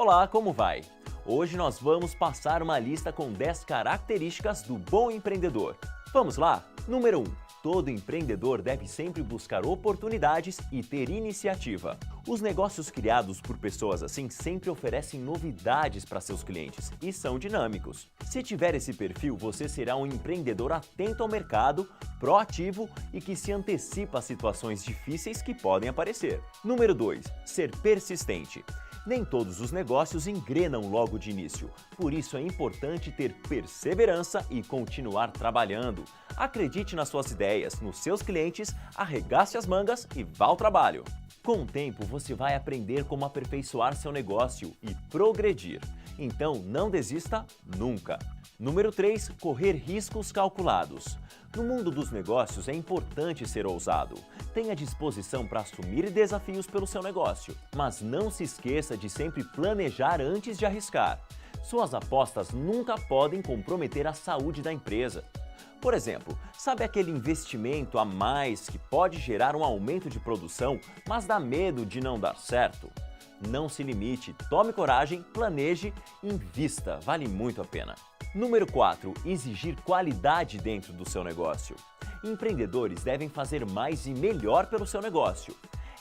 Olá, como vai? Hoje nós vamos passar uma lista com 10 características do bom empreendedor. Vamos lá? Número 1. Todo empreendedor deve sempre buscar oportunidades e ter iniciativa. Os negócios criados por pessoas assim sempre oferecem novidades para seus clientes e são dinâmicos. Se tiver esse perfil, você será um empreendedor atento ao mercado, proativo e que se antecipa a situações difíceis que podem aparecer. Número 2. Ser persistente. Nem todos os negócios engrenam logo de início, por isso é importante ter perseverança e continuar trabalhando. Acredite nas suas ideias, nos seus clientes, arregace as mangas e vá ao trabalho. Com o tempo, você vai aprender como aperfeiçoar seu negócio e progredir. Então, não desista nunca. Número 3. Correr riscos calculados. No mundo dos negócios é importante ser ousado. Tenha disposição para assumir desafios pelo seu negócio, mas não se esqueça de sempre planejar antes de arriscar. Suas apostas nunca podem comprometer a saúde da empresa. Por exemplo, sabe aquele investimento a mais que pode gerar um aumento de produção, mas dá medo de não dar certo? Não se limite, tome coragem, planeje, invista, vale muito a pena. Número 4. Exigir qualidade dentro do seu negócio. Empreendedores devem fazer mais e melhor pelo seu negócio.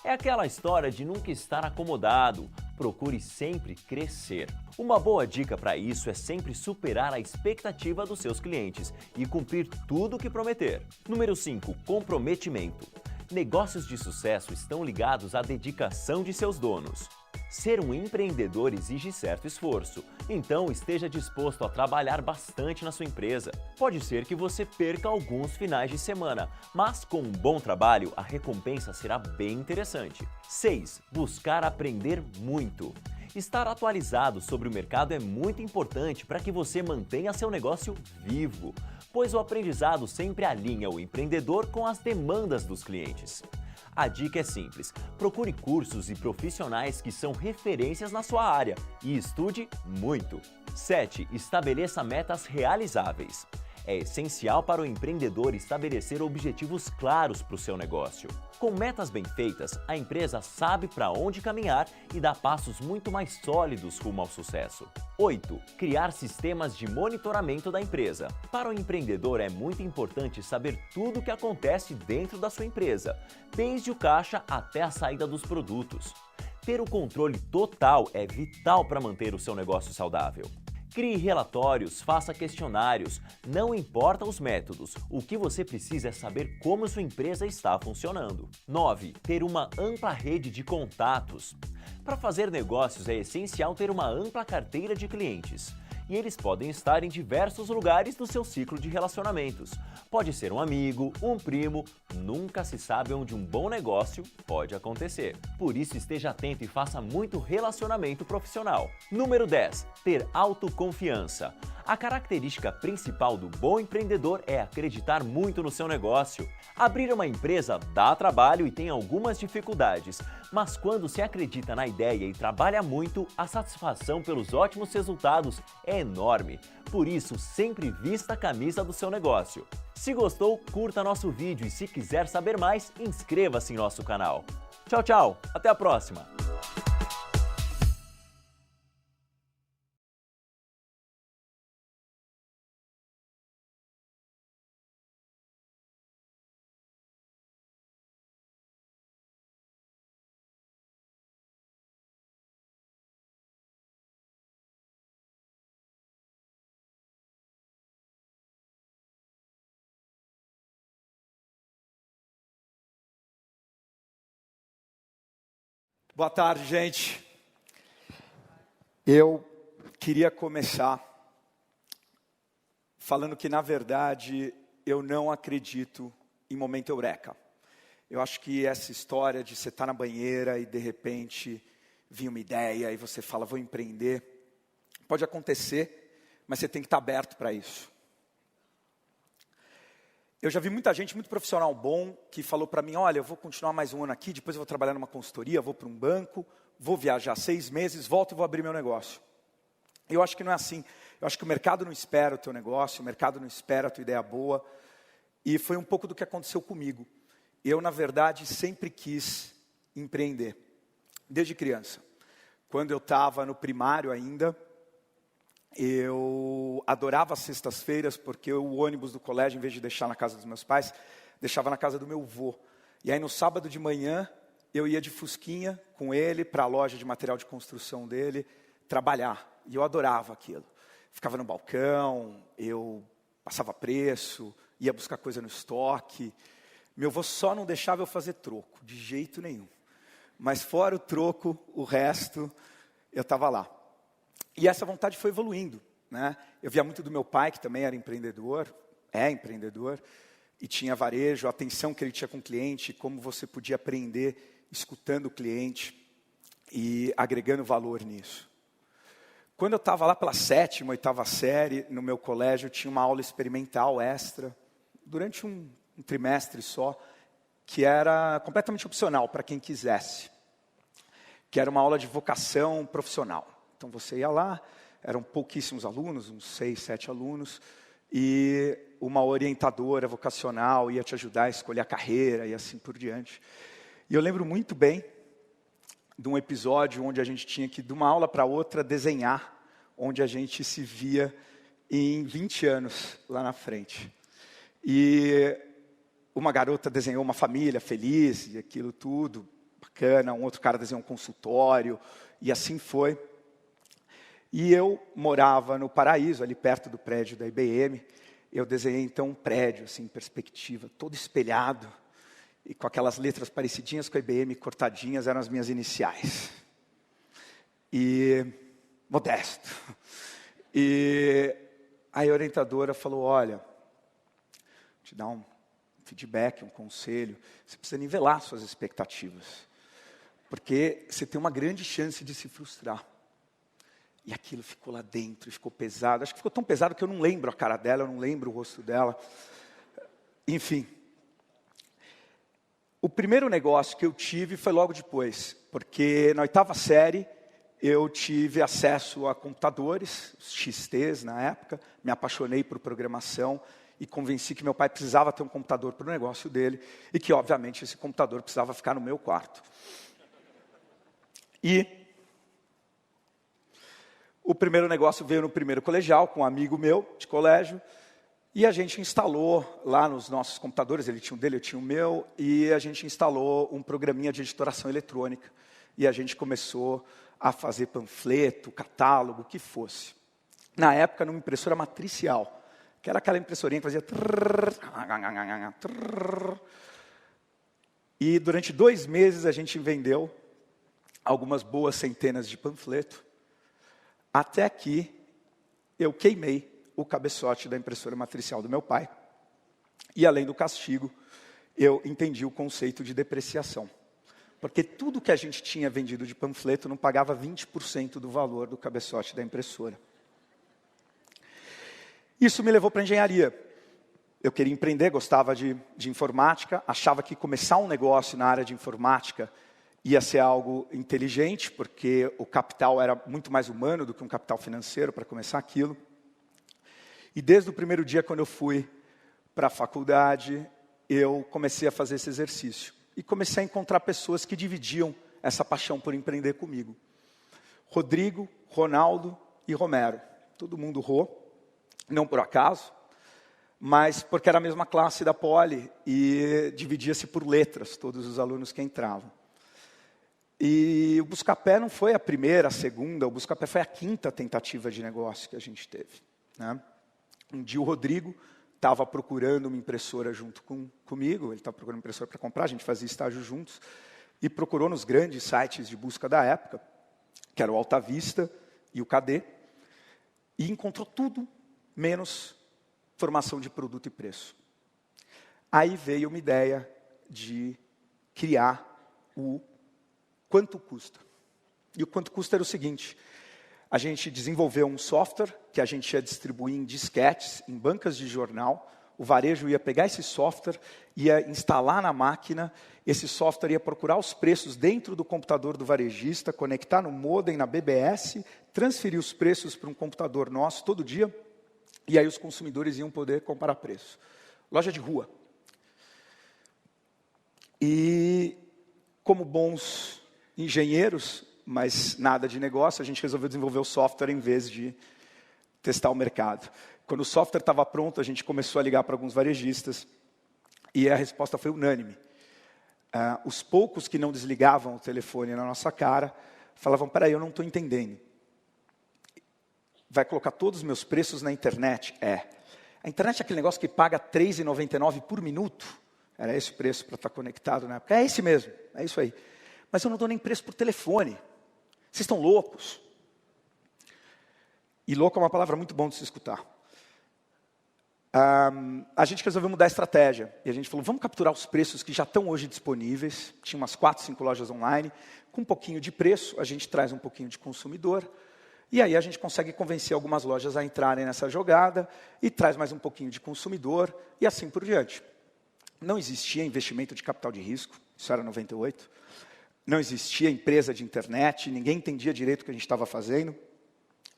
É aquela história de nunca estar acomodado, procure sempre crescer. Uma boa dica para isso é sempre superar a expectativa dos seus clientes e cumprir tudo o que prometer. Número 5. Comprometimento. Negócios de sucesso estão ligados à dedicação de seus donos. Ser um empreendedor exige certo esforço, então esteja disposto a trabalhar bastante na sua empresa. Pode ser que você perca alguns finais de semana, mas com um bom trabalho a recompensa será bem interessante. 6. Buscar aprender muito. Estar atualizado sobre o mercado é muito importante para que você mantenha seu negócio vivo, pois o aprendizado sempre alinha o empreendedor com as demandas dos clientes. A dica é simples, procure cursos e profissionais que são referências na sua área e estude muito. 7. Estabeleça metas realizáveis. É essencial para o empreendedor estabelecer objetivos claros para o seu negócio. Com metas bem feitas, a empresa sabe para onde caminhar e dá passos muito mais sólidos rumo ao sucesso. 8. Criar sistemas de monitoramento da empresa. Para o empreendedor é muito importante saber tudo o que acontece dentro da sua empresa, desde o caixa até a saída dos produtos. Ter o controle total é vital para manter o seu negócio saudável. Crie relatórios, faça questionários, não importa os métodos, o que você precisa é saber como sua empresa está funcionando. 9. Ter uma ampla rede de contatos. Para fazer negócios é essencial ter uma ampla carteira de clientes. E eles podem estar em diversos lugares do seu ciclo de relacionamentos. Pode ser um amigo, um primo, nunca se sabe onde um bom negócio pode acontecer. Por isso esteja atento e faça muito relacionamento profissional. Número 10. Ter autoconfiança. A característica principal do bom empreendedor é acreditar muito no seu negócio. Abrir uma empresa dá trabalho e tem algumas dificuldades, mas quando se acredita na ideia e trabalha muito, a satisfação pelos ótimos resultados é enorme. Por isso, sempre vista a camisa do seu negócio. Se gostou, curta nosso vídeo e se quiser saber mais, inscreva-se em nosso canal. Tchau, tchau! Até a próxima! Boa tarde, gente. Eu queria começar falando que, na verdade, eu não acredito em momento eureka. Eu acho que essa história de você estar na banheira e, de repente, vir uma ideia e você fala, vou empreender, pode acontecer, mas você tem que estar aberto para isso. Eu já vi muita gente, muito profissional bom, que falou para mim, olha, eu vou continuar mais um ano aqui, depois eu vou trabalhar numa consultoria, vou para um banco, vou viajar 6 meses, volto e vou abrir meu negócio. Eu acho que não é assim. Eu acho que o mercado não espera o teu negócio, o mercado não espera a tua ideia boa. E foi um pouco do que aconteceu comigo. Eu, na verdade, sempre quis empreender, desde criança. Quando eu estava no primário ainda, eu adorava as sextas-feiras, porque o ônibus do colégio, em vez de deixar na casa dos meus pais, deixava na casa do meu avô. E aí no sábado de manhã, eu ia de fusquinha com ele para a loja de material de construção dele, trabalhar. E eu adorava aquilo. Ficava no balcão, eu passava preço, ia buscar coisa no estoque. Meu avô só não deixava eu fazer troco, de jeito nenhum. Mas fora o troco, o resto, eu estava lá. E essa vontade foi evoluindo, né? Eu via muito do meu pai, que também era empreendedor, é empreendedor, e tinha varejo, a atenção que ele tinha com o cliente, como você podia aprender escutando o cliente e agregando valor nisso. Quando eu estava lá pela 7ª, 8ª série, no meu colégio, tinha uma aula experimental extra, durante um trimestre só, que era completamente opcional para quem quisesse, que era uma aula de vocação profissional. Então você ia lá, eram pouquíssimos alunos, uns 6, 7 alunos, e uma orientadora vocacional ia te ajudar a escolher a carreira e assim por diante. E eu lembro muito bem de um episódio onde a gente tinha que, de uma aula para outra, desenhar, onde a gente se via em 20 anos lá na frente. E uma garota desenhou uma família feliz, e aquilo tudo, bacana. Um outro cara desenhou um consultório, e assim foi. E eu morava no Paraíso, ali perto do prédio da IBM. Eu desenhei, então, um prédio, assim, em perspectiva, todo espelhado, e com aquelas letras parecidinhas com a IBM, cortadinhas, eram as minhas iniciais. E modesto. E a orientadora falou, olha, vou te dar um feedback, um conselho, você precisa nivelar suas expectativas, porque você tem uma grande chance de se frustrar. E aquilo ficou lá dentro, ficou pesado. Acho que ficou tão pesado que eu não lembro a cara dela, eu não lembro o rosto dela. Enfim. O primeiro negócio que eu tive foi logo depois, porque na 8ª série eu tive acesso a computadores, os XTs na época, me apaixonei por programação e convenci que meu pai precisava ter um computador para o negócio dele e que, obviamente, esse computador precisava ficar no meu quarto. E o primeiro negócio veio no primeiro colegial, com um amigo meu de colégio, e a gente instalou lá nos nossos computadores, ele tinha um dele, eu tinha o meu, e a gente instalou um programinha de editoração eletrônica. E a gente começou a fazer panfleto, catálogo, o que fosse. Na época, numa impressora matricial, que era aquela impressorinha que fazia... E durante 2 meses a gente vendeu algumas boas centenas de panfleto, até que eu queimei o cabeçote da impressora matricial do meu pai. E além do castigo, eu entendi o conceito de depreciação. Porque tudo que a gente tinha vendido de panfleto não pagava 20% do valor do cabeçote da impressora. Isso me levou para a engenharia. Eu queria empreender, gostava de informática, achava que começar um negócio na área de informática ia ser algo inteligente, porque o capital era muito mais humano do que um capital financeiro para começar aquilo. E desde o primeiro dia, quando eu fui para a faculdade, eu comecei a fazer esse exercício. E comecei a encontrar pessoas que dividiam essa paixão por empreender comigo. Rodrigo, Ronaldo e Romero. Todo mundo Rô, não por acaso, mas porque era a mesma classe da Poli e dividia-se por letras, todos os alunos que entravam. E o Buscapé não foi a primeira, a segunda, o Buscapé foi a 5ª tentativa de negócio que a gente teve, né? Um dia o Rodrigo estava procurando uma impressora junto comigo, ele estava procurando uma impressora para comprar, a gente fazia estágio juntos, e procurou nos grandes sites de busca da época, que era o Alta Vista e o KD, e encontrou tudo menos formação de produto e preço. Aí veio uma ideia de criar o quanto custa. E o quanto custa era o seguinte: a gente desenvolveu um software que a gente ia distribuir em disquetes, em bancas de jornal. O varejo ia pegar esse software, ia instalar na máquina, esse software ia procurar os preços dentro do computador do varejista, conectar no modem, na BBS, transferir os preços para um computador nosso todo dia, e aí os consumidores iam poder comparar preço. Loja de rua. E, como bons engenheiros, mas nada de negócio. A gente resolveu desenvolver o software em vez de testar o mercado. Quando o software estava pronto, a gente começou a ligar para alguns varejistas e a resposta foi unânime. Os poucos que não desligavam o telefone na nossa cara falavam, peraí, eu não estou entendendo. Vai colocar todos os meus preços na internet? A internet é aquele negócio que paga R$ 3,99 por minuto. Era esse o preço para estar conectado na época. É esse mesmo, é isso aí. Mas eu não dou nem preço por telefone. Vocês estão loucos? E louco é uma palavra muito bom de se escutar. A gente resolveu mudar a estratégia. E a gente falou, vamos capturar os preços que já estão hoje disponíveis. Tinha umas 4, 5 lojas online. Com um pouquinho de preço, a gente traz um pouquinho de consumidor. E aí a gente consegue convencer algumas lojas a entrarem nessa jogada. E traz mais um pouquinho de consumidor. E assim por diante. Não existia investimento de capital de risco. Isso era 98. Não existia empresa de internet. Ninguém entendia direito o que a gente estava fazendo.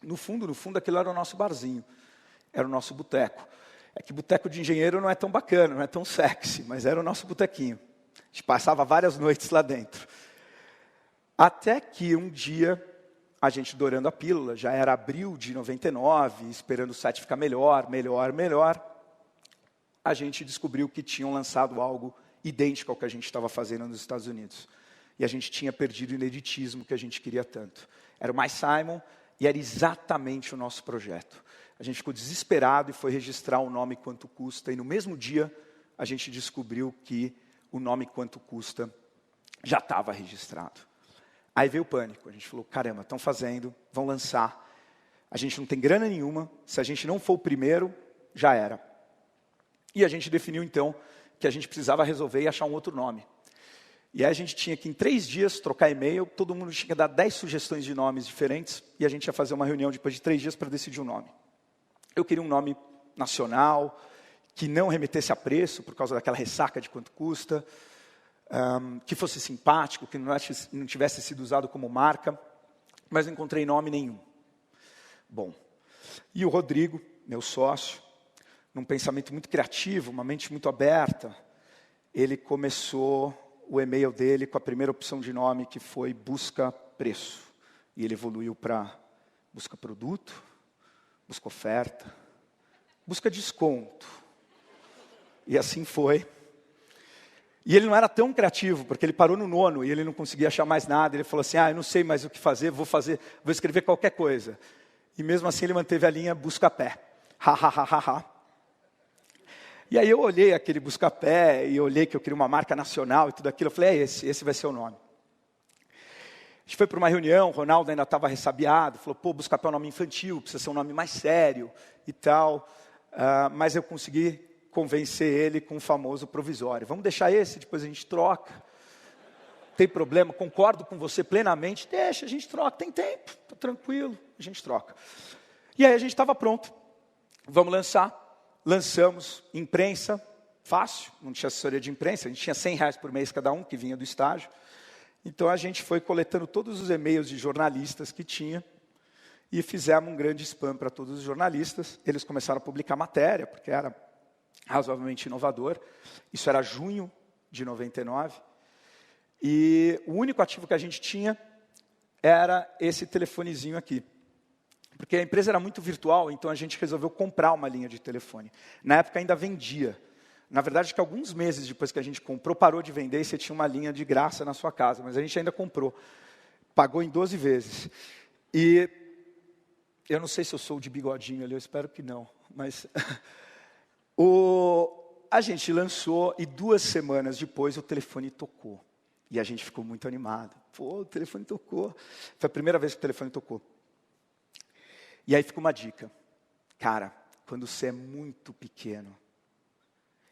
No fundo, aquilo era o nosso barzinho. Era o nosso boteco. É que boteco de engenheiro não é tão bacana, não é tão sexy, mas era o nosso botequinho. A gente passava várias noites lá dentro. Até que um dia, a gente dourando a pílula, já era abril de 99, esperando o site ficar melhor, a gente descobriu que tinham lançado algo idêntico ao que a gente estava fazendo nos Estados Unidos. E a gente tinha perdido o ineditismo que a gente queria tanto. Era o MySimon e era exatamente o nosso projeto. A gente ficou desesperado e foi registrar o nome Quanto Custa. E no mesmo dia, a gente descobriu que o nome Quanto Custa já estava registrado. Aí veio o pânico. A gente falou, caramba, estão fazendo, vão lançar. A gente não tem grana nenhuma. Se a gente não for o primeiro, já era. E a gente definiu, então, que a gente precisava resolver e achar um outro nome. E aí a gente tinha que, em 3 dias, trocar e-mail. Todo mundo tinha que dar 10 sugestões de nomes diferentes. E a gente ia fazer uma reunião depois de 3 dias para decidir o nome. Eu queria um nome nacional, que não remetesse a preço, por causa daquela ressaca de quanto custa, que fosse simpático, que não tivesse sido usado como marca, mas não encontrei nome nenhum. Bom, e o Rodrigo, meu sócio, num pensamento muito criativo, uma mente muito aberta, ele começou o e-mail dele com a primeira opção de nome, que foi busca preço. E ele evoluiu para busca produto, busca oferta, busca desconto. E assim foi. E ele não era tão criativo, porque ele parou no 9º e ele não conseguia achar mais nada. Ele falou assim, eu não sei mais o que fazer, vou escrever qualquer coisa. E mesmo assim ele manteve a linha busca-pé. E aí eu olhei aquele busca-pé e olhei que eu queria uma marca nacional e tudo aquilo. Eu falei, esse vai ser o nome. A gente foi para uma reunião, o Ronaldo ainda estava ressabiado, falou, busca-pé é um nome infantil, precisa ser um nome mais sério e tal. Mas eu consegui convencer ele com o famoso provisório. Vamos deixar esse, depois a gente troca. Tem problema, concordo com você plenamente, deixa, a gente troca, tem tempo, está tranquilo, a gente troca. E aí a gente estava pronto, vamos lançar. Lançamos, imprensa, fácil, não tinha assessoria de imprensa, a gente tinha R$100 por mês cada um, que vinha do estágio. Então, a gente foi coletando todos os e-mails de jornalistas que tinha e fizemos um grande spam para todos os jornalistas. Eles começaram a publicar matéria, porque era razoavelmente inovador. Isso era junho de 99. E o único ativo que a gente tinha era esse telefonezinho aqui. Porque a empresa era muito virtual, então a gente resolveu comprar uma linha de telefone. Na época ainda vendia. Na verdade, que alguns meses depois que a gente comprou, parou de vender e você tinha uma linha de graça na sua casa. Mas a gente ainda comprou. Pagou em 12 vezes. E eu não sei se eu sou de bigodinho ali, eu espero que não. Mas a gente lançou e 2 semanas depois o telefone tocou. E a gente ficou muito animado. O telefone tocou. Foi a primeira vez que o telefone tocou. E aí fica uma dica. Cara, quando você é muito pequeno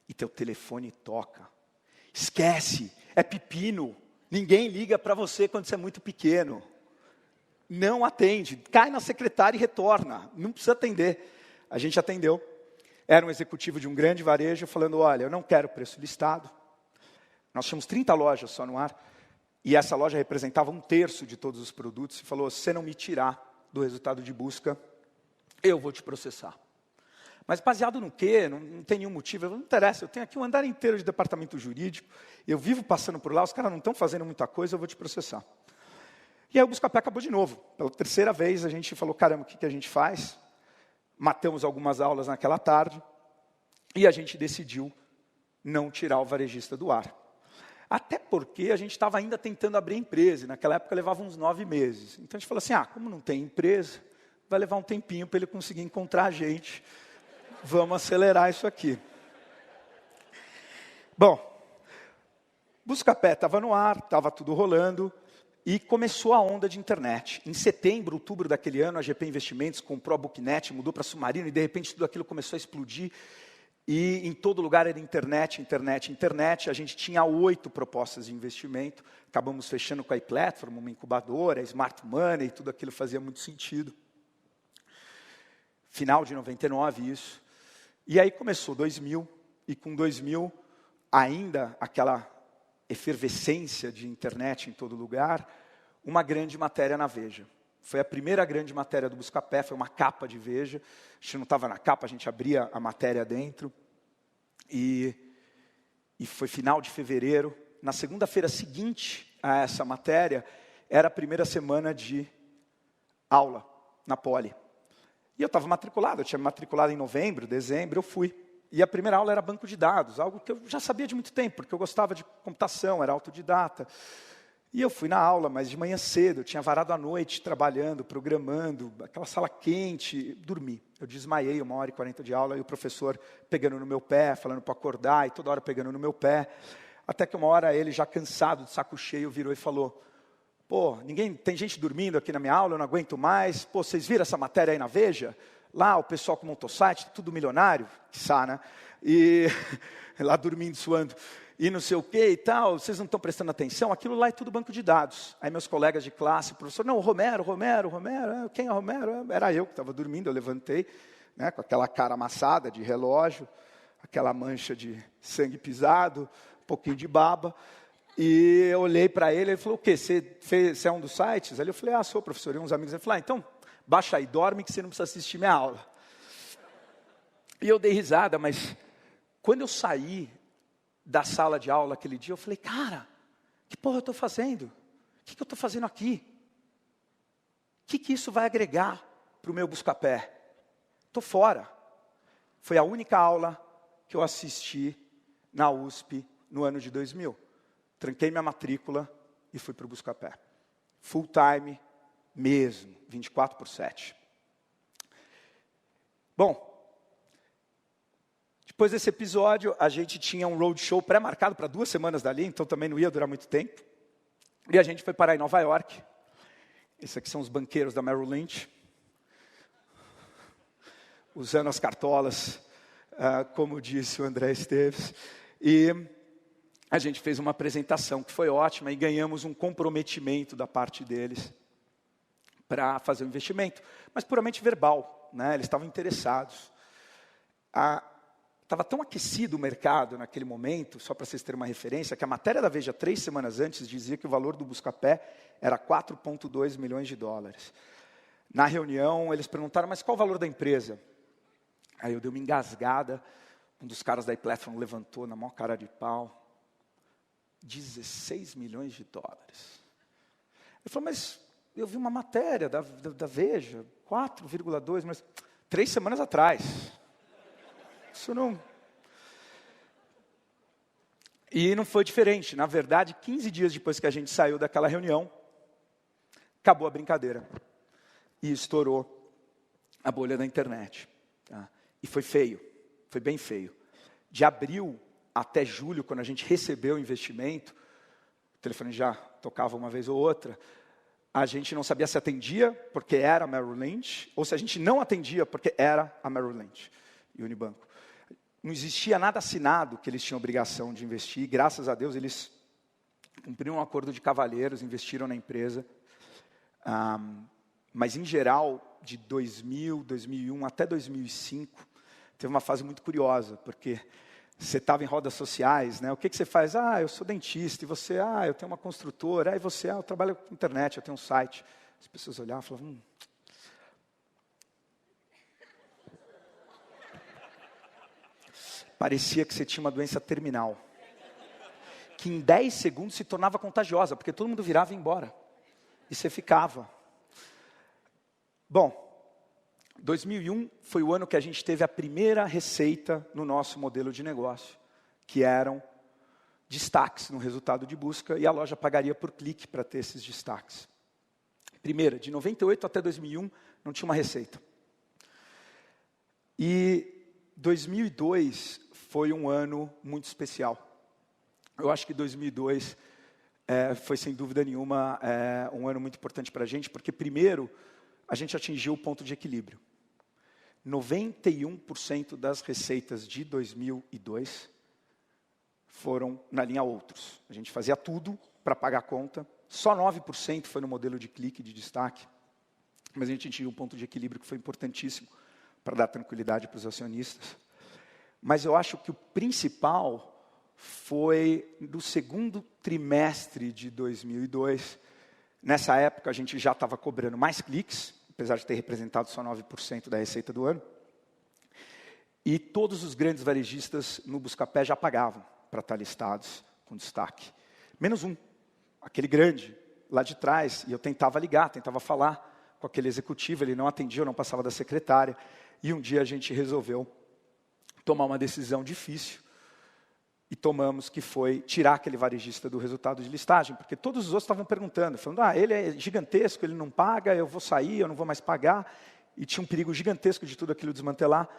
e teu telefone toca, esquece, é pepino. Ninguém liga para você quando você é muito pequeno. Não atende, cai na secretária e retorna. Não precisa atender. A gente atendeu. Era um executivo de um grande varejo falando, olha, eu não quero preço listado. Nós tínhamos 30 lojas só no ar. E essa loja representava 1/3 de todos os produtos. E falou, se você não me tirar do resultado de busca, eu vou te processar. Mas baseado no quê? Não tem nenhum motivo. Não interessa, eu tenho aqui um andar inteiro de departamento jurídico, eu vivo passando por lá, os caras não estão fazendo muita coisa, eu vou te processar. E aí o Buscapé acabou de novo. Pela terceira vez a gente falou, caramba, o que a gente faz? Matamos algumas aulas naquela tarde e a gente decidiu não tirar o varejista do ar. Até porque a gente estava ainda tentando abrir a empresa, e naquela época levava uns 9 meses. Então a gente falou assim, como não tem empresa, vai levar um tempinho para ele conseguir encontrar a gente. Vamos acelerar isso aqui. Bom, Buscapé estava no ar, estava tudo rolando, e começou a onda de internet. Em setembro, outubro daquele ano, a GP Investimentos comprou a Booknet, mudou para Submarino, e de repente tudo aquilo começou a explodir. E em todo lugar era internet, internet, internet. A gente tinha 8 propostas de investimento. Acabamos fechando com a iPlatform, uma incubadora, a Smart Money, tudo aquilo fazia muito sentido. Final de 99, isso. E aí começou 2000, e com 2000, ainda aquela efervescência de internet em todo lugar, uma grande matéria na Veja. Foi a primeira grande matéria do Buscapé, foi uma capa de Veja. A gente não estava na capa, a gente abria a matéria dentro. E foi final de fevereiro. Na segunda-feira seguinte a essa matéria, era a primeira semana de aula na Poli. E eu estava matriculado, eu tinha me matriculado em novembro, dezembro, eu fui. E a primeira aula era banco de dados, algo que eu já sabia de muito tempo, porque eu gostava de computação, era autodidata. E eu fui na aula, mas de manhã cedo, eu tinha varado a noite trabalhando, programando, aquela sala quente, dormi. Eu desmaiei 1h40 de aula, e o professor pegando no meu pé, falando para acordar, e toda hora pegando no meu pé. Até que uma hora ele, já cansado, de saco cheio, virou e falou, tem gente dormindo aqui na minha aula, eu não aguento mais. Vocês viram essa matéria aí na Veja? Lá o pessoal que montou site, tudo milionário, quiçá, né? E lá dormindo, suando. E não sei o que e tal, vocês não estão prestando atenção, aquilo lá é tudo banco de dados. Aí meus colegas de classe, o professor, não, Romero, quem é Romero? Era eu que estava dormindo, eu levantei, né, com aquela cara amassada de relógio, aquela mancha de sangue pisado, um pouquinho de baba. E eu olhei para ele falou, o quê? Você é um dos sites? Aí eu falei, sou, professor. E uns amigos, ele falou, então, baixa aí, dorme que você não precisa assistir minha aula. E eu dei risada, mas quando eu saí da sala de aula aquele dia, eu falei, cara, que porra eu estou fazendo? O que eu estou fazendo aqui? O que isso vai agregar para o meu Buscapé? Estou fora. Foi a única aula que eu assisti na USP no ano de 2000. Tranquei minha matrícula e fui para o Buscapé. Full time mesmo, 24/7. Bom, depois desse episódio, a gente tinha um roadshow pré-marcado para 2 semanas dali, então também não ia durar muito tempo. E a gente foi parar em Nova York. Esses aqui são os banqueiros da Merrill Lynch. Usando as cartolas, como disse o André Esteves. E a gente fez uma apresentação que foi ótima e ganhamos um comprometimento da parte deles para fazer o investimento, mas puramente verbal, né? Eles estavam interessados. Estava tão aquecido o mercado naquele momento, só para vocês terem uma referência, que a matéria da Veja 3 semanas antes dizia que o valor do Buscapé era 4,2 milhões de dólares. Na reunião, eles perguntaram, mas qual o valor da empresa? Aí eu dei uma engasgada, um dos caras da iPlatform levantou na maior cara de pau, 16 milhões de dólares. Ele falou, mas eu vi uma matéria da Veja, 4,2, mas 3 semanas atrás. Isso não... E não foi diferente. Na verdade, 15 dias depois que a gente saiu daquela reunião, acabou a brincadeira. E estourou a bolha da internet. Tá? E foi feio, foi bem feio. De abril até julho, quando a gente recebeu o investimento, o telefone já tocava uma vez ou outra, a gente não sabia se atendia porque era a Merrill Lynch, ou se a gente não atendia porque era a Merrill Lynch e o Unibanco. Não existia nada assinado que eles tinham obrigação de investir, e graças a Deus eles cumpriram um acordo de cavalheiros, investiram na empresa. Mas em geral, de 2000, 2001 até 2005, teve uma fase muito curiosa, porque você estava em rodas sociais, né? O que você faz? Eu sou dentista, e você, eu tenho uma construtora, e você, eu trabalho com internet, eu tenho um site. As pessoas olhavam e falavam, Parecia que você tinha uma doença terminal, que em 10 segundos se tornava contagiosa, porque todo mundo virava e ia embora. e você ficava. Bom, 2001 foi o ano que a gente teve a primeira receita no nosso modelo de negócio, que eram destaques no resultado de busca, e a loja pagaria por clique para ter esses destaques. Primeira, de 98 até 2001, não tinha uma receita. E 2002 foi um ano muito especial. Eu acho que 2002 foi, sem dúvida nenhuma, um ano muito importante para a gente, porque, primeiro, a gente atingiu o ponto de equilíbrio. 91% das receitas de 2002 foram na linha outros. A gente fazia tudo para pagar a conta, só 9% foi no modelo de clique, de destaque, mas a gente atingiu um ponto de equilíbrio que foi importantíssimo para dar tranquilidade para os acionistas. Mas eu acho que o principal foi do segundo trimestre de 2002. Nessa época, a gente já estava cobrando mais cliques, apesar de ter representado só 9% da receita do ano. E todos os grandes varejistas no Buscapé já pagavam para estar listados com destaque. Menos um, aquele grande, lá de trás. E eu tentava ligar, tentava falar com aquele executivo, ele não atendia, eu não passava da secretária. E um dia a gente resolveu tomar uma decisão difícil. E tomamos, que foi tirar aquele varejista do resultado de listagem, porque todos os outros estavam perguntando, falando, ele é gigantesco, ele não paga, eu vou sair, eu não vou mais pagar. E tinha um perigo gigantesco de tudo aquilo desmantelar.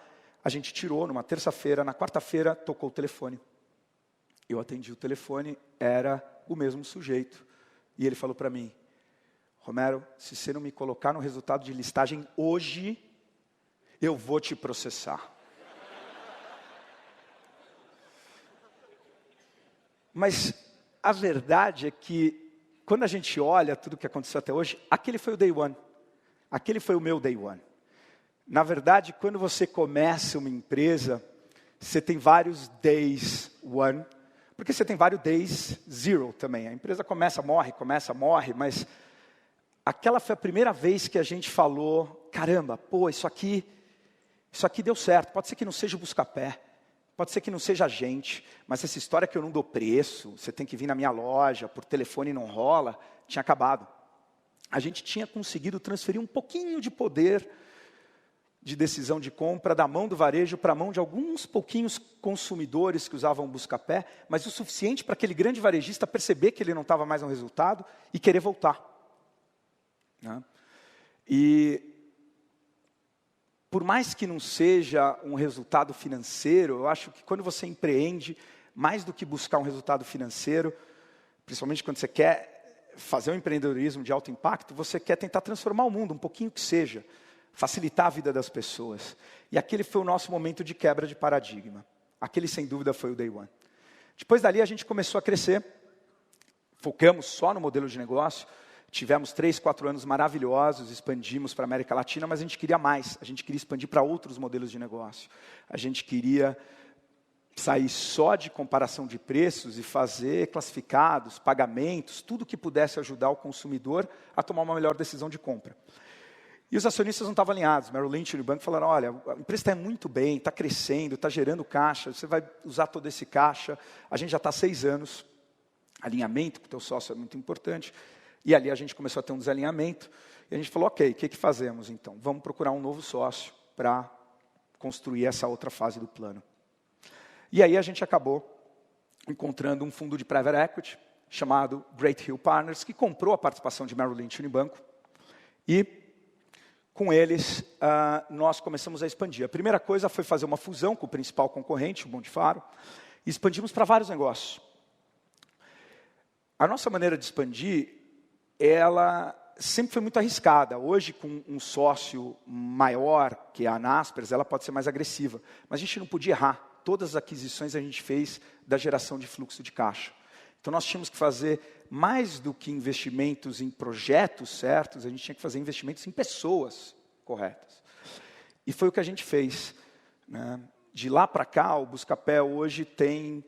A gente tirou numa terça-feira, na quarta-feira tocou o telefone. Eu atendi o telefone, era o mesmo sujeito. E ele falou para mim, Romero, se você não me colocar no resultado de listagem hoje, eu vou te processar. Mas a verdade é que, quando a gente olha tudo o que aconteceu até hoje, aquele foi o day one. Aquele foi o meu day one. Na verdade, quando você começa uma empresa, você tem vários days one, porque você tem vários days zero também. A empresa começa, morre, mas aquela foi a primeira vez que a gente falou, caramba, isso aqui deu certo. Pode ser que não seja o Buscapé. Pode ser que não seja a gente, mas essa história que eu não dou preço, você tem que vir na minha loja, por telefone não rola, tinha acabado. A gente tinha conseguido transferir um pouquinho de poder de decisão de compra da mão do varejo para a mão de alguns pouquinhos consumidores que usavam o Buscapé, mas o suficiente para aquele grande varejista perceber que ele não estava mais no resultado e querer voltar. Né? E por mais que não seja um resultado financeiro, eu acho que quando você empreende, mais do que buscar um resultado financeiro, principalmente quando você quer fazer um empreendedorismo de alto impacto, você quer tentar transformar o mundo, um pouquinho que seja, facilitar a vida das pessoas. E aquele foi o nosso momento de quebra de paradigma. Aquele, sem dúvida, foi o day one. Depois dali, a gente começou a crescer, focamos só no modelo de negócio. Tivemos 3, 4 anos maravilhosos, expandimos para a América Latina, mas a gente queria mais. A gente queria expandir para outros modelos de negócio. A gente queria sair só de comparação de preços e fazer classificados, pagamentos, tudo que pudesse ajudar o consumidor a tomar uma melhor decisão de compra. E os acionistas não estavam alinhados. Merrill Lynch e o banco falaram, olha, a empresa está muito bem, está crescendo, está gerando caixa, você vai usar todo esse caixa. A gente já está há 6 anos. Alinhamento com o teu sócio é muito importante. E ali a gente começou a ter um desalinhamento, e a gente falou, ok, o que fazemos então? Vamos procurar um novo sócio para construir essa outra fase do plano. E aí a gente acabou encontrando um fundo de private equity, chamado Great Hill Partners, que comprou a participação de Merrill Lynch e Unibanco, e com eles nós começamos a expandir. A primeira coisa foi fazer uma fusão com o principal concorrente, o Bom de Faro, e expandimos para vários negócios. A nossa maneira de expandir, ela sempre foi muito arriscada. Hoje, com um sócio maior, que é a Naspers, ela pode ser mais agressiva. Mas a gente não podia errar. Todas as aquisições a gente fez da geração de fluxo de caixa. Então, nós tínhamos que fazer mais do que investimentos em projetos certos, a gente tinha que fazer investimentos em pessoas corretas. E foi o que a gente fez. Né? De lá para cá, o Buscapé hoje tem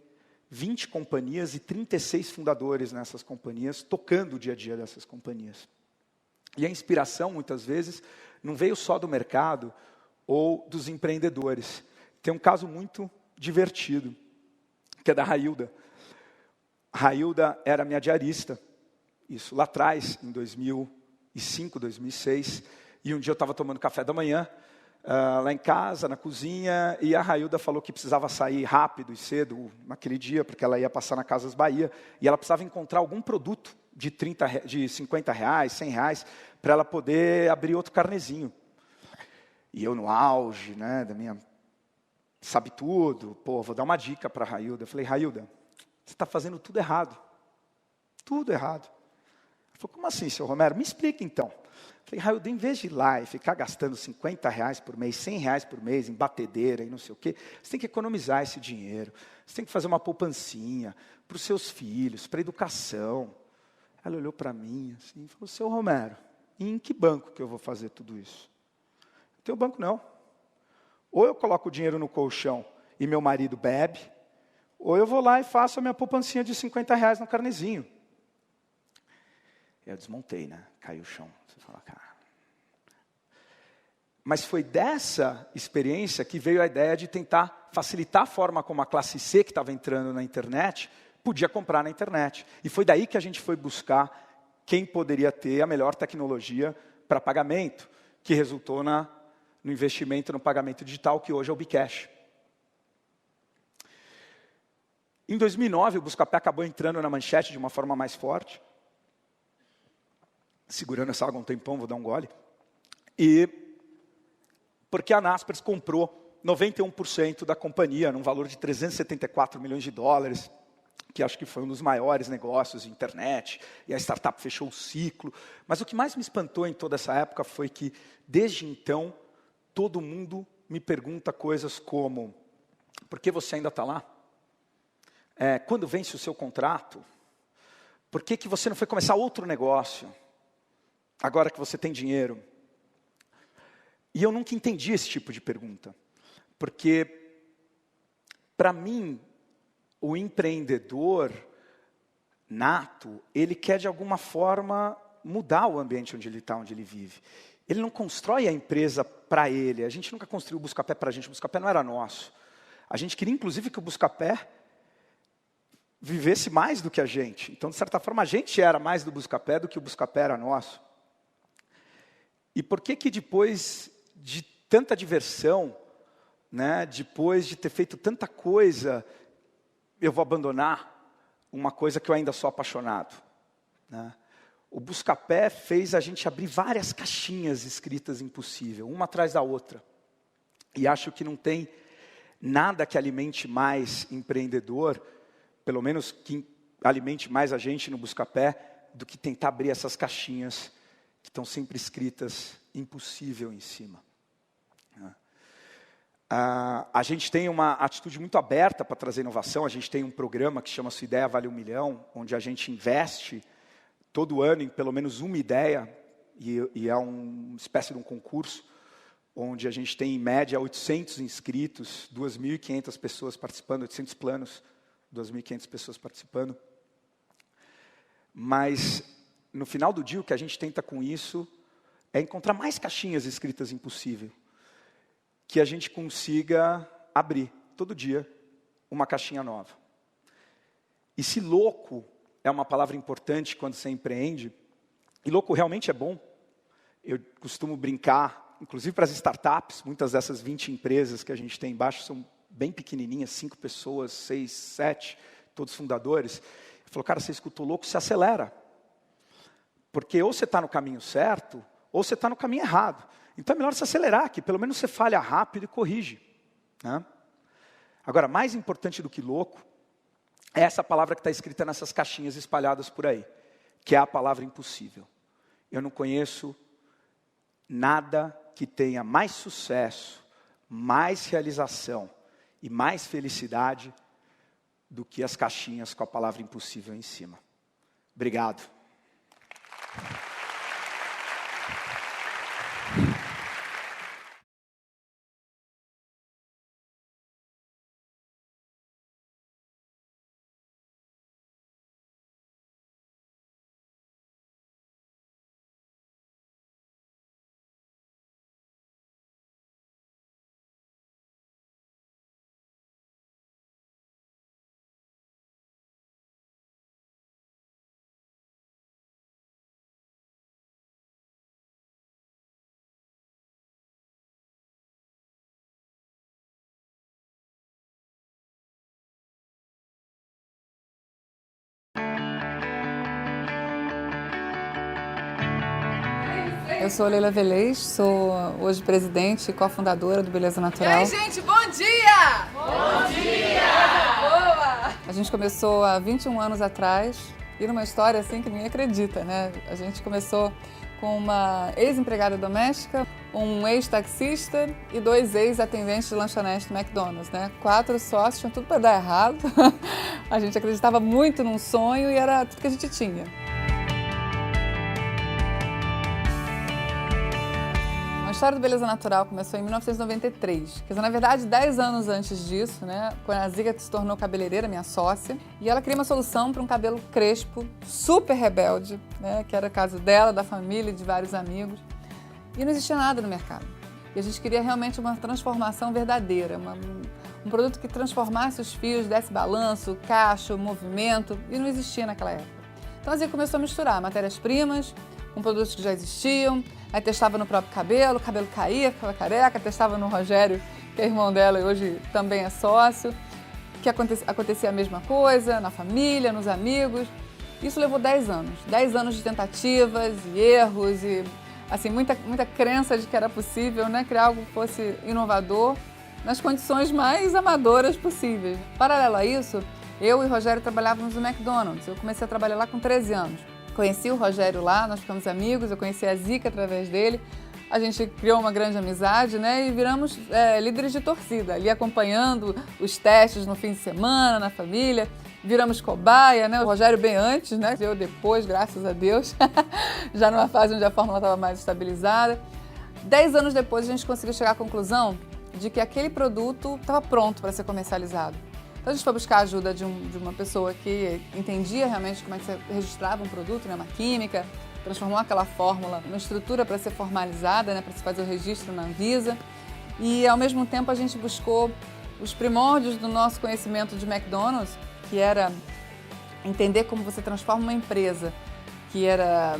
20 companhias e 36 fundadores nessas companhias, tocando o dia a dia dessas companhias. E a inspiração, muitas vezes, não veio só do mercado ou dos empreendedores. Tem um caso muito divertido, que é da Railda. A Railda era minha diarista. isso lá atrás, em 2005, 2006, e um dia eu estava tomando café da manhã, lá em casa, na cozinha, e a Railda falou que precisava sair rápido e cedo naquele dia, porque ela ia passar na Casas Bahia, e ela precisava encontrar algum produto de R$50, R$100, para ela poder abrir outro carnezinho. E eu no auge, né, da minha... Sabe tudo, vou dar uma dica para a Railda. Eu falei, Railda, você está fazendo tudo errado. Tudo errado. Ela falou, como assim, seu Romero? Me explica então. Eu falei, Railda, em vez de ir lá e ficar gastando R$50 por mês, R$100 por mês em batedeira e não sei o quê, você tem que economizar esse dinheiro. Você tem que fazer uma poupancinha para os seus filhos, para a educação. Ela olhou para mim assim e falou, seu Romero, em que banco que eu vou fazer tudo isso? Não tenho banco não. Ou eu coloco o dinheiro no colchão e meu marido bebe, ou eu vou lá e faço a minha poupancinha de R$50 no carnezinho. Eu desmontei, né? Caiu o chão. Você fala, cara. Mas foi dessa experiência que veio a ideia de tentar facilitar a forma como a classe C, que estava entrando na internet, podia comprar na internet. E foi daí que a gente foi buscar quem poderia ter a melhor tecnologia para pagamento, que resultou no investimento no pagamento digital, que hoje é o Bcash. Em 2009, o Buscapé acabou entrando na manchete de uma forma mais forte. Segurando essa água um tempão, vou dar um gole. E porque a Naspers comprou 91% da companhia, num valor de $374 milhões, que acho que foi um dos maiores negócios de internet, e a startup fechou o ciclo. Mas o que mais me espantou em toda essa época foi que, desde então, todo mundo me pergunta coisas como, por que você ainda está lá? Quando vence o seu contrato? Por que você não foi começar outro negócio? Agora que você tem dinheiro. E eu nunca entendi esse tipo de pergunta. Porque, para mim, o empreendedor nato, ele quer de alguma forma mudar o ambiente onde ele está, onde ele vive. Ele não constrói a empresa para ele. A gente nunca construiu o Buscapé para a gente. O Buscapé não era nosso. A gente queria, inclusive, que o Buscapé vivesse mais do que a gente. Então, de certa forma, a gente era mais do Buscapé do que o Buscapé era nosso. E por que depois de tanta diversão, né, depois de ter feito tanta coisa, eu vou abandonar uma coisa que eu ainda sou apaixonado? Né? O Buscapé fez a gente abrir várias caixinhas escritas impossível, uma atrás da outra. E acho que não tem nada que alimente mais empreendedor, pelo menos que alimente mais a gente no Buscapé, do que tentar abrir essas caixinhas que estão sempre escritas impossível em cima. A gente tem uma atitude muito aberta para trazer inovação. A gente tem um programa que chama Sua Ideia Vale 1 Milhão, onde a gente investe todo ano em pelo menos uma ideia, e é uma espécie de um concurso, onde a gente tem em média 800 inscritos, 2.500 pessoas participando, 800 planos, 2.500 pessoas participando. Mas, no final do dia, o que a gente tenta com isso é encontrar mais caixinhas escritas impossível, que a gente consiga abrir, todo dia, uma caixinha nova. E se louco é uma palavra importante quando você empreende, e louco realmente é bom. Eu costumo brincar, inclusive para as startups, muitas dessas 20 empresas que a gente tem embaixo são bem pequenininhas, 5 pessoas, 6, 7, todos fundadores. Eu falo, cara, você escutou louco, se acelera. Porque ou você está no caminho certo, ou você está no caminho errado. Então é melhor se acelerar, que pelo menos você falha rápido e corrige. Né? Agora, mais importante do que louco, é essa palavra que está escrita nessas caixinhas espalhadas por aí, que é a palavra impossível. Eu não conheço nada que tenha mais sucesso, mais realização e mais felicidade do que as caixinhas com a palavra impossível em cima. Obrigado. Eu sou Leila Velez, sou hoje presidente e cofundadora do Beleza Natural. E aí, gente, bom dia! Bom dia! Boa! A gente começou há 21 anos atrás e numa história assim que ninguém acredita, né? A gente começou com uma ex-empregada doméstica, um ex-taxista e 2 ex-atendentes de lanchonete do McDonald's, né? 4 sócios, tinha tudo para dar errado. A gente acreditava muito num sonho e era tudo que a gente tinha. A história do Beleza Natural começou em 1993, quer dizer, na verdade, 10 anos antes disso, né, quando a Zica se tornou cabeleireira, minha sócia, e ela queria uma solução para um cabelo crespo, super rebelde, né, que era o caso dela, da família e de vários amigos, e não existia nada no mercado. E a gente queria realmente uma transformação verdadeira, um produto que transformasse os fios, desse balanço, cacho, movimento, e não existia naquela época. Então a Zica começou a misturar matérias-primas com produtos que já existiam. Aí testava no próprio cabelo, o cabelo caía, ficava careca, testava no Rogério, que é irmão dela e hoje também é sócio, que acontecia a mesma coisa, na família, nos amigos. Isso levou 10 anos. 10 anos de tentativas e erros e assim, muita crença de que era possível, né, criar algo que fosse inovador nas condições mais amadoras possíveis. Paralelo a isso, eu e o Rogério trabalhávamos no McDonald's. Eu comecei a trabalhar lá com 13 anos. Conheci o Rogério lá, nós ficamos amigos, eu conheci a Zica através dele. A gente criou uma grande amizade, né? E viramos líderes de torcida, ali acompanhando os testes no fim de semana, na família. Viramos cobaia, né? O Rogério bem antes, né? Eu depois, graças a Deus, já numa fase onde a fórmula estava mais estabilizada. 10 anos depois, a gente conseguiu chegar à conclusão de que aquele produto estava pronto para ser comercializado. Então a gente foi buscar a ajuda de uma pessoa que entendia realmente como é que você registrava um produto, né, uma química, transformou aquela fórmula numa estrutura para ser formalizada, né, para se fazer o registro na Anvisa. E ao mesmo tempo a gente buscou os primórdios do nosso conhecimento de McDonald's, que era entender como você transforma uma empresa que era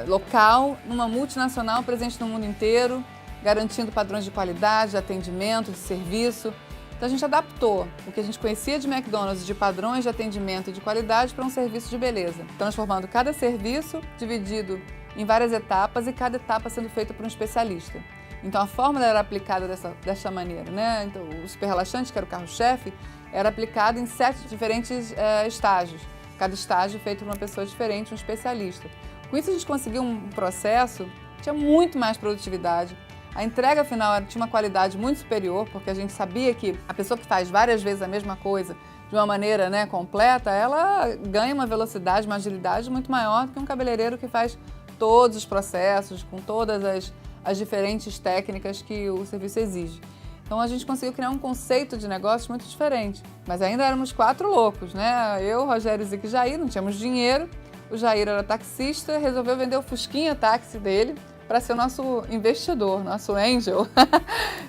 local numa multinacional presente no mundo inteiro, garantindo padrões de qualidade, de atendimento, de serviço. Então a gente adaptou o que a gente conhecia de McDonald's, de padrões de atendimento e de qualidade, para um serviço de beleza, transformando cada serviço dividido em várias etapas e cada etapa sendo feita por um especialista. Então a fórmula era aplicada dessa maneira, né? Então, o super relaxante, que era o carro-chefe, era aplicado em 7 diferentes estágios, cada estágio feito por uma pessoa diferente, um especialista. Com isso a gente conseguiu um processo que tinha muito mais produtividade. A entrega final tinha uma qualidade muito superior, porque a gente sabia que a pessoa que faz várias vezes a mesma coisa de uma maneira, né, completa, ela ganha uma velocidade, uma agilidade muito maior do que um cabeleireiro que faz todos os processos, com todas as diferentes técnicas que o serviço exige. Então a gente conseguiu criar um conceito de negócio muito diferente, mas ainda éramos 4 loucos, né? Eu, Rogério, Zica e Jair, não tínhamos dinheiro, o Jair era taxista, resolveu vender o Fusquinha táxi dele para ser o nosso investidor, nosso angel.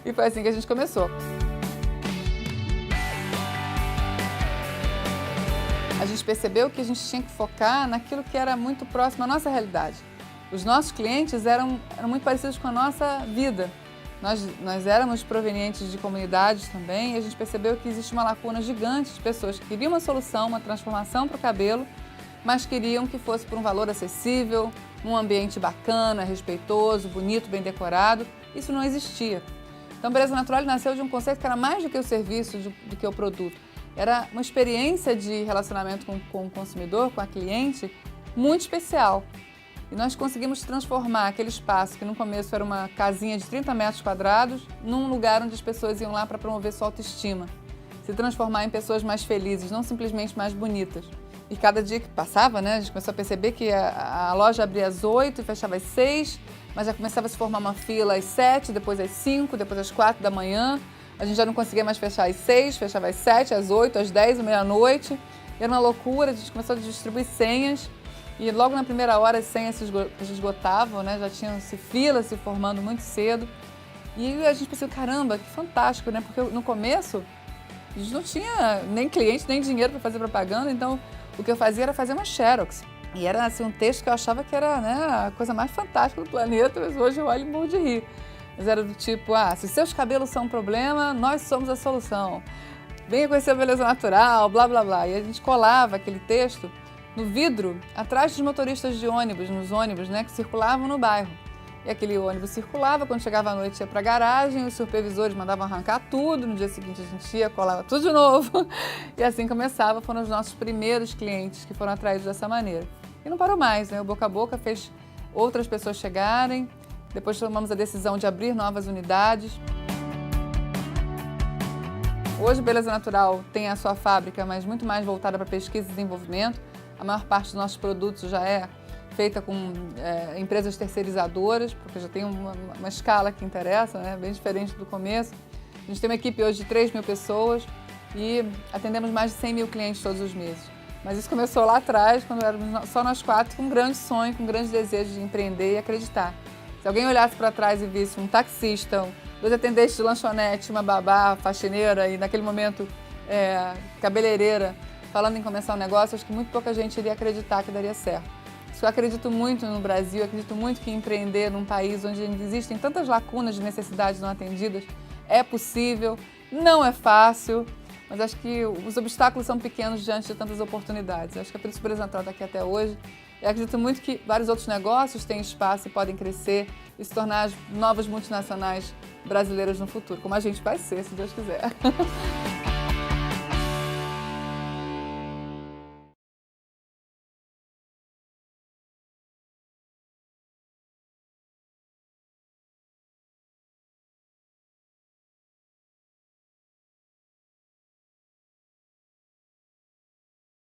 E foi assim que a gente começou. A gente percebeu que a gente tinha que focar naquilo que era muito próximo à nossa realidade. Os nossos clientes eram muito parecidos com a nossa vida. Nós éramos provenientes de comunidades também e a gente percebeu que existe uma lacuna gigante de pessoas que queriam uma solução, uma transformação para o cabelo, mas queriam que fosse por um valor acessível, num ambiente bacana, respeitoso, bonito, bem decorado. Isso não existia. Então, Beleza Natural nasceu de um conceito que era mais do que o serviço, do que o produto. Era uma experiência de relacionamento com o consumidor, com a cliente, muito especial. E nós conseguimos transformar aquele espaço, que no começo era uma casinha de 30 metros quadrados, num lugar onde as pessoas iam lá para promover sua autoestima. Se transformar em pessoas mais felizes, não simplesmente mais bonitas. E cada dia que passava, né, a gente começou a perceber que a loja abria às 8 e fechava às 6, mas já começava a se formar uma fila às 7, depois às 5, depois às 4 da manhã. A gente já não conseguia mais fechar às 6, fechava às 7, às 8, às 10, meia-noite. Era uma loucura, a gente começou a distribuir senhas. E logo na primeira hora as senhas se esgotavam, né, já tinham-se filas se formando muito cedo. E a gente pensou, caramba, que fantástico, né? Porque no começo a gente não tinha nem cliente, nem dinheiro para fazer propaganda, então o que eu fazia era fazer uma xerox. E era assim, um texto que eu achava que era, né, a coisa mais fantástica do planeta, mas hoje eu olho e morro de rir. Mas era do tipo, se seus cabelos são um problema, nós somos a solução. Venha conhecer a Beleza Natural, blá, blá, blá. E a gente colava aquele texto no vidro, atrás dos motoristas de ônibus, nos ônibus, né, que circulavam no bairro. E aquele ônibus circulava, quando chegava à noite ia para a garagem, os supervisores mandavam arrancar tudo, no dia seguinte a gente ia, colava tudo de novo. E assim começava, foram os nossos primeiros clientes que foram atraídos dessa maneira. E não parou mais, né? O boca a boca fez outras pessoas chegarem, depois tomamos a decisão de abrir novas unidades. Hoje, Beleza Natural tem a sua fábrica, mas muito mais voltada para pesquisa e desenvolvimento. A maior parte dos nossos produtos já é feita com empresas terceirizadoras, porque já tem uma escala que interessa, né? Bem diferente do começo. A gente tem uma equipe hoje de 3 mil pessoas e atendemos mais de 100 mil clientes todos os meses. Mas isso começou lá atrás, quando éramos só nós 4, com um grande sonho, com um grande desejo de empreender e acreditar. Se alguém olhasse para trás e visse um taxista, 2 atendentes de lanchonete, uma babá, faxineira e naquele momento cabeleireira, falando em começar um negócio, acho que muito pouca gente iria acreditar que daria certo. Eu acredito muito no Brasil, acredito muito que empreender num país onde existem tantas lacunas de necessidades não atendidas é possível, não é fácil, mas acho que os obstáculos são pequenos diante de tantas oportunidades. Acho que é por isso que o Beleza Natural está aqui até hoje. Eu acredito muito que vários outros negócios têm espaço e podem crescer e se tornar as novas multinacionais brasileiras no futuro, como a gente vai ser, se Deus quiser.